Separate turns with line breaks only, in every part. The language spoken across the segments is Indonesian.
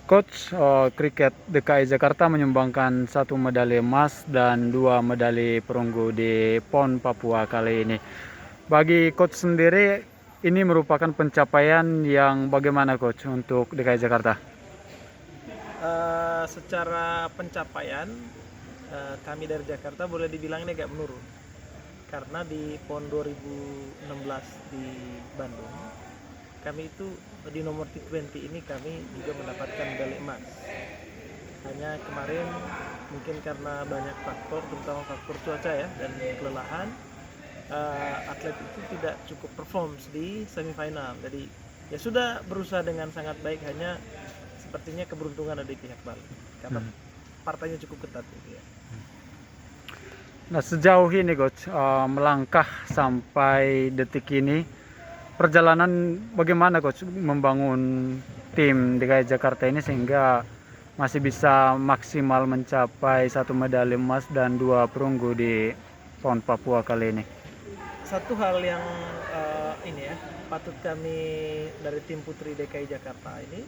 Coach, kriket DKI Jakarta menyumbangkan 1 medali emas dan 2 medali perunggu di PON Papua kali ini. Bagi coach sendiri, ini merupakan pencapaian yang bagaimana coach untuk DKI Jakarta?
Secara pencapaian kami dari Jakarta boleh dibilang ini agak menurun karena di PON 2016 di Bandung kami itu di nomor T20 ini kami juga mendapatkan medali emas. Hanya kemarin mungkin karena banyak faktor, terutama faktor cuaca ya dan kelelahan, atlet itu tidak cukup perform di semifinal. Jadi ya sudah berusaha dengan sangat baik, hanya sepertinya keberuntungan ada di pihak Bali karena partainya cukup ketat gitu ya.
Nah, sejauh ini coach, melangkah sampai detik ini, perjalanan bagaimana coach membangun tim DKI Jakarta ini sehingga masih bisa maksimal mencapai 1 medali emas dan 2 perunggu di PON Papua kali ini?
Satu hal yang ini ya patut kami dari tim putri DKI Jakarta ini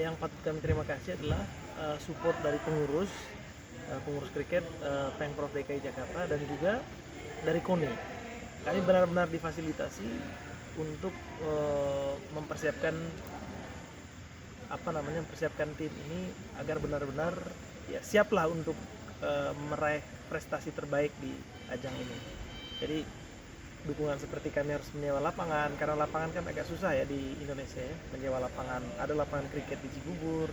yang patut kami terima kasih adalah support dari pengurus kriket Pemprov DKI Jakarta dan juga dari KONI. Kami benar-benar difasilitasi untuk mempersiapkan tim ini agar benar-benar ya siaplah untuk meraih prestasi terbaik di ajang ini. Jadi dukungan seperti kami harus menyewa lapangan, karena lapangan kan agak susah ya di Indonesia ya, menyewa lapangan. Ada lapangan kriket di Cibubur,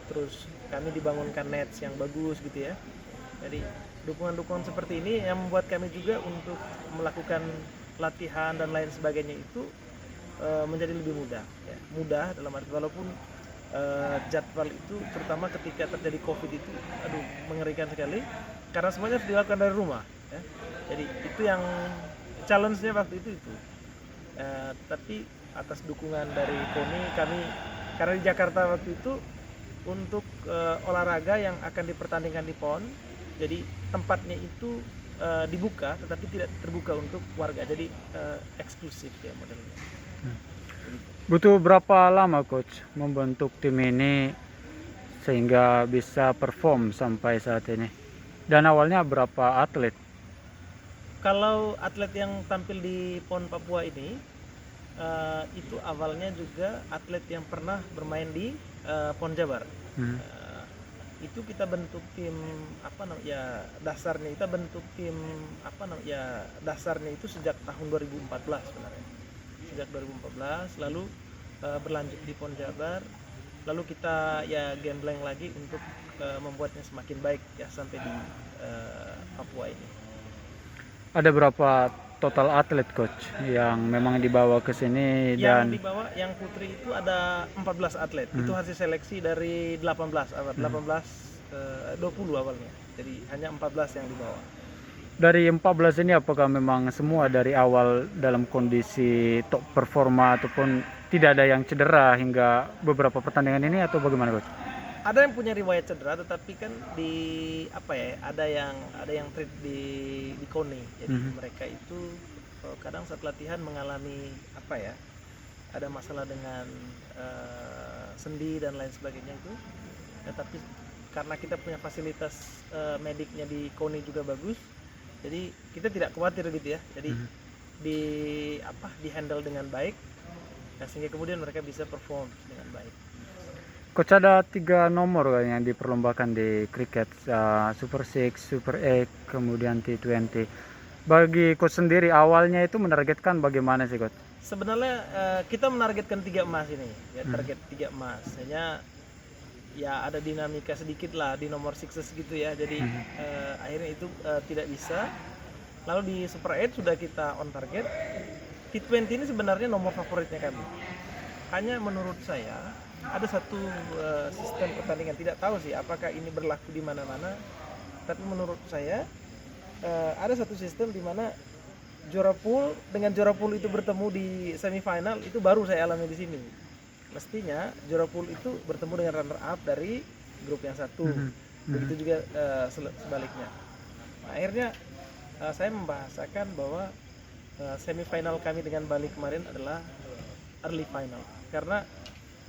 terus kami dibangunkan nets yang bagus gitu ya. Jadi dukungan-dukungan seperti ini yang membuat kami juga untuk melakukan latihan dan lain sebagainya itu menjadi lebih mudah ya. Mudah dalam arti walaupun jadwal itu terutama ketika terjadi COVID itu mengerikan sekali karena semuanya harus dilakukan dari rumah ya. Jadi itu yang challenge-nya waktu itu. Tapi atas dukungan dari KONI kami karena di Jakarta waktu itu untuk olahraga yang akan dipertandingkan di PON, jadi tempatnya itu dibuka tetapi tidak terbuka untuk warga, jadi eksklusif ya modelnya.
Butuh berapa lama coach membentuk tim ini sehingga bisa perform sampai saat ini? Dan awalnya berapa atlet?
Kalau atlet yang tampil di PON Papua ini itu awalnya juga atlet yang pernah bermain di PON Jabar. Itu kita bentuk tim dasarnya itu sejak tahun 2014 sebenarnya. Sejak 2014 lalu berlanjut di PON Jabar, lalu kita ya gambling lagi untuk membuatnya semakin baik ya sampai di Papua ini.
Ada berapa total atlet coach yang memang dibawa ke sini?
Yang dibawa yang putri itu ada 14 atlet. Itu hasil seleksi dari 18 20 awalnya. Jadi hanya 14 yang dibawa.
Dari 14 ini apakah memang semua dari awal dalam kondisi top performa ataupun tidak ada yang cedera hingga beberapa pertandingan ini atau bagaimana coach?
Ada yang punya riwayat cedera, tetapi kan ada yang treat di KONI. Jadi mereka itu kadang saat latihan mengalami ada masalah dengan sendi dan lain sebagainya itu. Tapi karena kita punya fasilitas mediknya di KONI juga bagus, jadi kita tidak khawatir gitu ya. Jadi di handle dengan baik, sehingga kemudian mereka bisa perform dengan baik.
Coach, ada 3 nomor yang diperlombakan di kriket, Super 6, Super 8, kemudian T20. Bagi coach sendiri awalnya itu menargetkan bagaimana sih coach?
Sebenarnya kita menargetkan 3 emas ini, ya target 3 emas. Hanya ya ada dinamika sedikit lah di nomor sixes gitu ya. Jadi akhirnya itu tidak bisa. Lalu di Super 8 sudah kita on target. T20 ini sebenarnya nomor favoritnya kami. Hanya menurut saya ada satu sistem pertandingan, tidak tahu sih apakah ini berlaku di mana-mana, tapi menurut saya ada satu sistem di mana juara pool dengan juara pool itu bertemu di semifinal, itu baru saya alami di sini. Mestinya juara pool itu bertemu dengan runner up dari grup yang satu, begitu juga sebaliknya. Nah, akhirnya saya membahasakan bahwa semifinal kami dengan Bali kemarin adalah early final, karena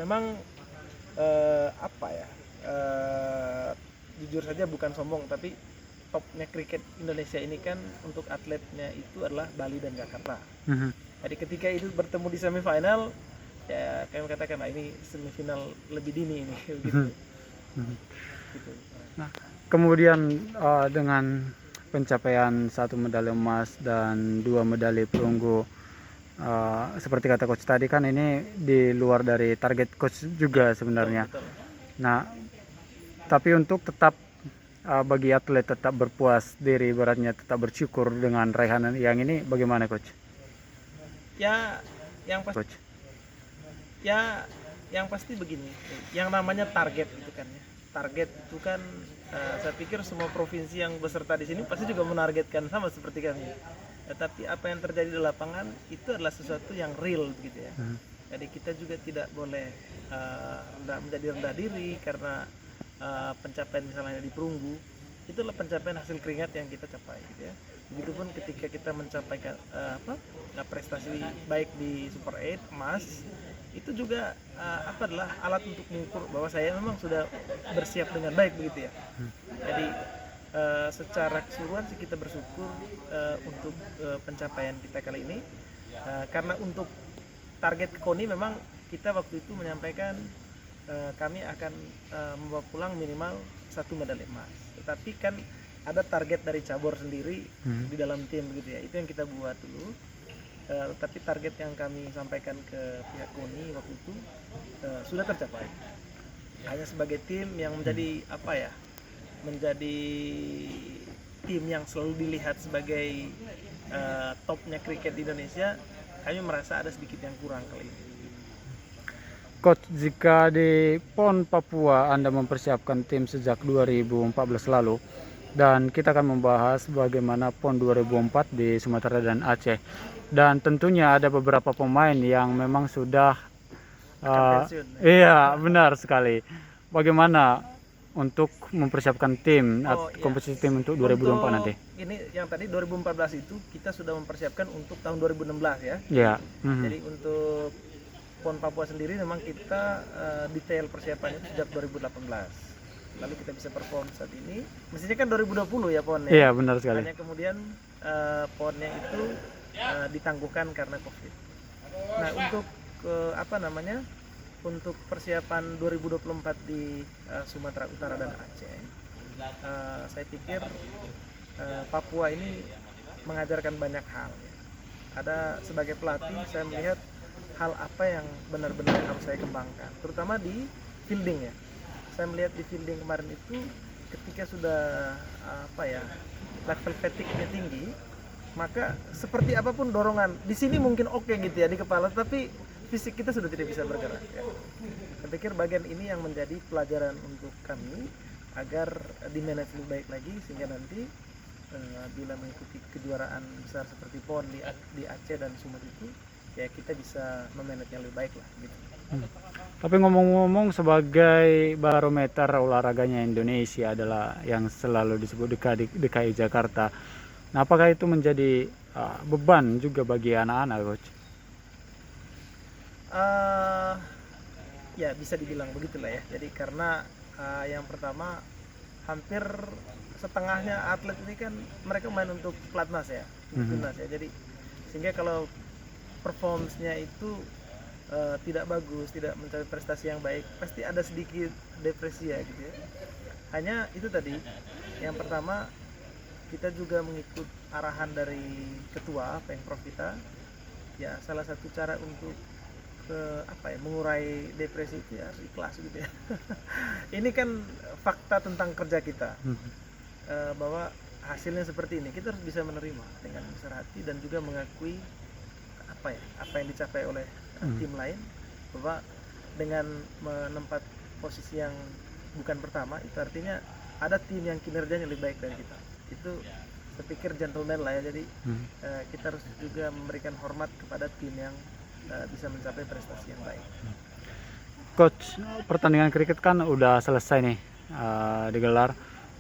memang jujur saja bukan sombong, tapi topnya kriket Indonesia ini kan untuk atletnya itu adalah Bali dan Jakarta. Jadi ketika itu bertemu di semifinal, ya kami katakan, nah ini semifinal lebih dini ini. Gitu. Gitu.
Nah, kemudian dengan pencapaian 1 medali emas dan 2 medali perunggu, seperti kata coach tadi kan ini di luar dari target coach juga sebenarnya.
Betul.
Nah, tapi untuk tetap bagi atlet tetap berpuas diri, ibaratnya tetap bersyukur dengan raihan yang ini, bagaimana coach?
Ya, yang pasti,
Coach.
ya yang pasti begini, yang namanya target itu kan ya. Target itu kan saya pikir semua provinsi yang beserta di sini pasti juga menargetkan sama seperti kami. Tetapi apa yang terjadi di lapangan itu adalah sesuatu yang real gitu ya. Jadi kita juga tidak boleh menjadi rendah diri karena pencapaian misalnya di perunggu, itulah pencapaian hasil keringat yang kita capai gitu ya. Begitupun ketika kita mencapai prestasi baik di Super 8 emas, itu juga adalah alat untuk mengukur bahwa saya memang sudah bersiap dengan baik begitu ya. Jadi secara keseluruhan sih kita bersyukur untuk pencapaian kita kali ini, karena untuk target KONI memang kita waktu itu menyampaikan kami akan membawa pulang minimal 1 medali emas. Tetapi kan ada target dari cabur sendiri di dalam tim gitu ya. Itu yang kita buat dulu. Tapi target yang kami sampaikan ke pihak KONI waktu itu sudah tercapai. Hanya sebagai tim yang menjadi menjadi tim yang selalu dilihat sebagai topnya kriket di Indonesia, kami merasa ada sedikit yang kurang kali ini.
Coach, jika di PON Papua Anda mempersiapkan tim sejak 2014 lalu, dan kita akan membahas bagaimana PON 2004 di Sumatera dan Aceh, dan tentunya ada beberapa pemain yang memang sudah
Pensiun.
iya, benar sekali. Bagaimana untuk mempersiapkan tim kompetisi tim untuk 2024 nanti?
Ini yang tadi 2014 itu kita sudah mempersiapkan untuk tahun 2016 ya.
Ya.
Jadi untuk PON Papua sendiri memang kita detail persiapannya sejak 2018. Lalu kita bisa perform saat ini. Mestinya kan 2020 ya PON ya.
Iya, benar sekali.
Hanya kemudian PON-nya itu ditangguhkan karena Covid. Nah, untuk untuk persiapan 2024 di Sumatera Utara dan Aceh, saya pikir Papua ini mengajarkan banyak hal. Ada sebagai pelatih saya melihat hal apa yang benar-benar harus saya kembangkan, terutama di fielding ya. Saya melihat di fielding kemarin itu ketika sudah level fatigue-nya tinggi, maka seperti apapun dorongan di sini mungkin oke gitu ya di kepala, tapi fisik kita sudah tidak bisa bergerak ya. Saya pikir bagian ini yang menjadi pelajaran untuk kami agar di-manage lebih baik lagi, sehingga nanti bila mengikuti kejuaraan besar seperti PON di Aceh dan Sumatera itu ya kita bisa memanage yang lebih baik lah gitu.
Tapi ngomong-ngomong, sebagai barometer olahraganya Indonesia adalah yang selalu disebut DKI Jakarta. Nah, apakah itu menjadi beban juga bagi anak-anak, coach?
Ya bisa dibilang begitulah ya. Jadi karena yang pertama hampir setengahnya atlet ini kan mereka main untuk pelatnas ya, timnas ya. Jadi sehingga kalau performance-nya itu tidak bagus, tidak mencapai prestasi yang baik, pasti ada sedikit depresi ya gitu ya. Hanya itu tadi, yang pertama kita juga mengikut arahan dari ketua Pemprov kita. Ya salah satu cara untuk mengurai depresi itu ya harus ikhlas gitu ya. Ini kan fakta tentang kerja kita, bahwa hasilnya seperti ini, kita harus bisa menerima dengan besar hati dan juga mengakui apa yang dicapai oleh tim lain, bahwa dengan menempat posisi yang bukan pertama itu artinya ada tim yang kinerjanya lebih baik dari kita. Itu saya pikir gentleman lah ya. Jadi kita harus juga memberikan hormat kepada tim yang bisa mencapai prestasi yang baik.
Coach, pertandingan kriket kan udah selesai nih digelar.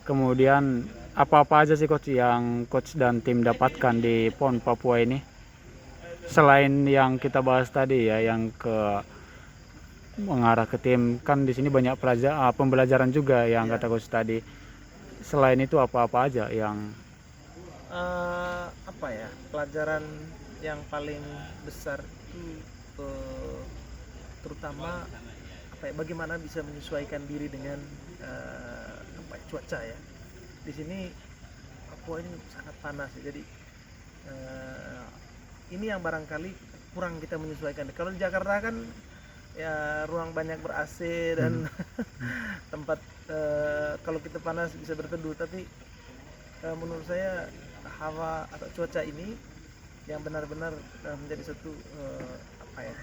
Kemudian apa-apa aja sih coach yang coach dan tim dapatkan di PON Papua ini? Selain yang kita bahas tadi ya, yang mengarah ke tim, kan di sini banyak pembelajaran juga yang kata coach tadi. selain itu apa-apa aja yang
Apa ya, pelajaran yang paling besar itu terutama apa ya, bagaimana bisa menyesuaikan diri dengan apa ya, cuaca ya. Di sini Papua ini sangat panas ya, jadi ini yang barangkali kurang kita menyesuaikan. Kalau di Jakarta kan ya ruang banyak ber AC dan tempat kalau kita panas bisa berteduh, tapi menurut saya hawa atau cuaca ini yang benar-benar menjadi satu apa ya,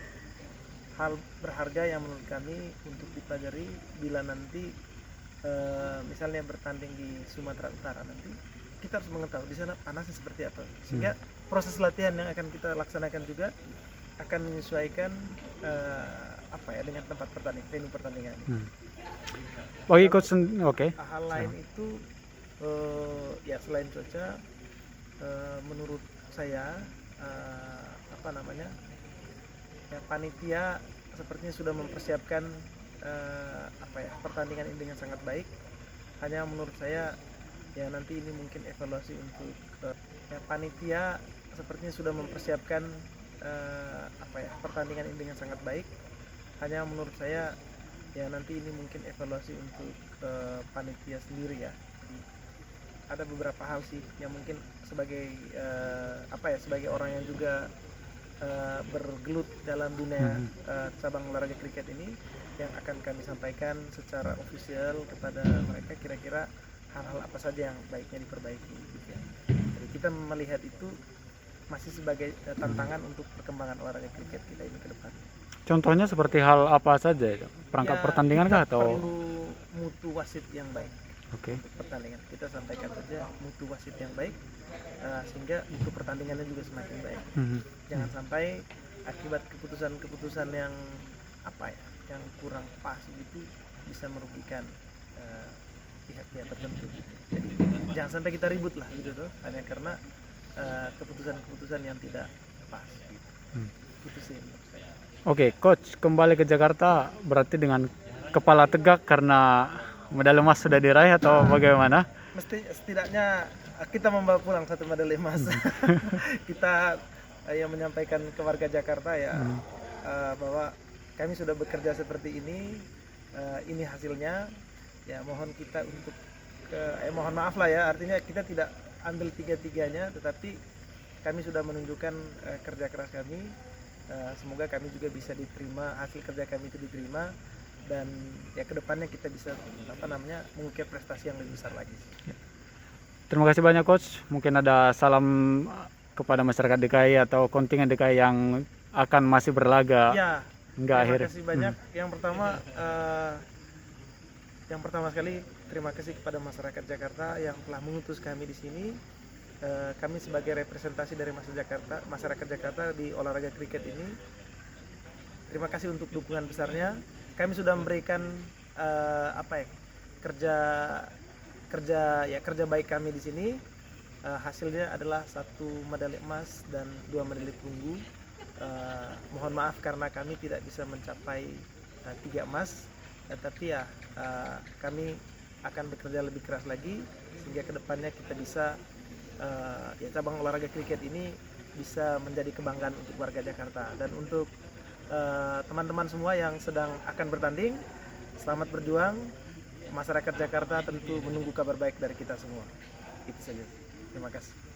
hal berharga yang menurut kami untuk dipelajari bila nanti misalnya bertanding di Sumatera Utara nanti, kita harus mengetahui di sana panasnya seperti apa, sehingga proses latihan yang akan kita laksanakan juga akan menyesuaikan apa ya, dengan tempat pertandingan, venue pertandingan.
bagi coach oke.
Hal lain itu ya selain cuaca, menurut saya apa namanya ya, panitia sepertinya sudah mempersiapkan apa ya, pertandingan ini dengan sangat baik. Hanya menurut saya ya nanti ini mungkin evaluasi untuk ya, panitia sepertinya sudah mempersiapkan apa ya, pertandingan ini dengan sangat baik. Hanya menurut saya ya nanti ini mungkin evaluasi untuk panitia sendiri ya. Ada beberapa hal sih yang mungkin sebagai apa ya, sebagai orang yang juga bergelut dalam dunia cabang olahraga kriket ini, yang akan kami sampaikan secara ofisial kepada mereka, kira-kira hal-hal apa saja yang baiknya diperbaiki gitu ya. Jadi kita melihat itu masih sebagai tantangan untuk perkembangan olahraga kriket kita ini ke depan.
Contohnya seperti hal apa saja itu? Perangkat
Ya,
pertandingan kah
kita
atau
perlu mutu wasit yang baik
oke.
untuk pertandingan. Kita sampaikan saja mutu wasit yang baik, sehingga mutu pertandingannya juga semakin baik. Jangan sampai akibat keputusan-keputusan yang apa ya, yang kurang pas gitu bisa merugikan pihak-pihak tertentu. Jadi jangan sampai kita ribut lah gitu tuh, hanya karena keputusan-keputusan yang tidak pas. Itu sih menurut saya.
Oke, coach, kembali ke Jakarta berarti dengan kepala tegak karena medali emas sudah diraih atau bagaimana?
Mesti setidaknya kita membawa pulang satu medali emas. Kita yang menyampaikan ke warga Jakarta ya bahwa kami sudah bekerja seperti ini hasilnya. Ya mohon kita untuk mohon maaf lah ya, artinya kita tidak ambil tiga-tiganya, tetapi kami sudah menunjukkan kerja keras kami. Semoga kami juga bisa diterima, hasil kerja kami itu diterima, dan ya kedepannya kita bisa apa namanya, mengukir prestasi yang lebih besar lagi.
Terima kasih banyak coach. Mungkin ada salam kepada masyarakat DKI atau kontingen DKI yang akan masih berlaga
Ya,
hingga akhir.
terima kasih banyak. Yang pertama sekali terima kasih kepada masyarakat Jakarta yang telah mengutus kami di sini. Kami sebagai representasi dari masyarakat Jakarta di olahraga kriket ini, terima kasih untuk dukungan besarnya. Kami sudah memberikan apa ya, kerja baik kami di sini. Hasilnya adalah 1 medali emas dan 2 medali perunggu. Mohon maaf karena kami tidak bisa mencapai 3 emas, tapi ya kami akan bekerja lebih keras lagi sehingga kedepannya kita bisa ya cabang olahraga kriket ini bisa menjadi kebanggaan untuk warga Jakarta. Dan untuk teman-teman semua yang sedang akan bertanding, selamat berjuang. Masyarakat Jakarta tentu menunggu kabar baik dari kita semua. Itu saja. Terima kasih.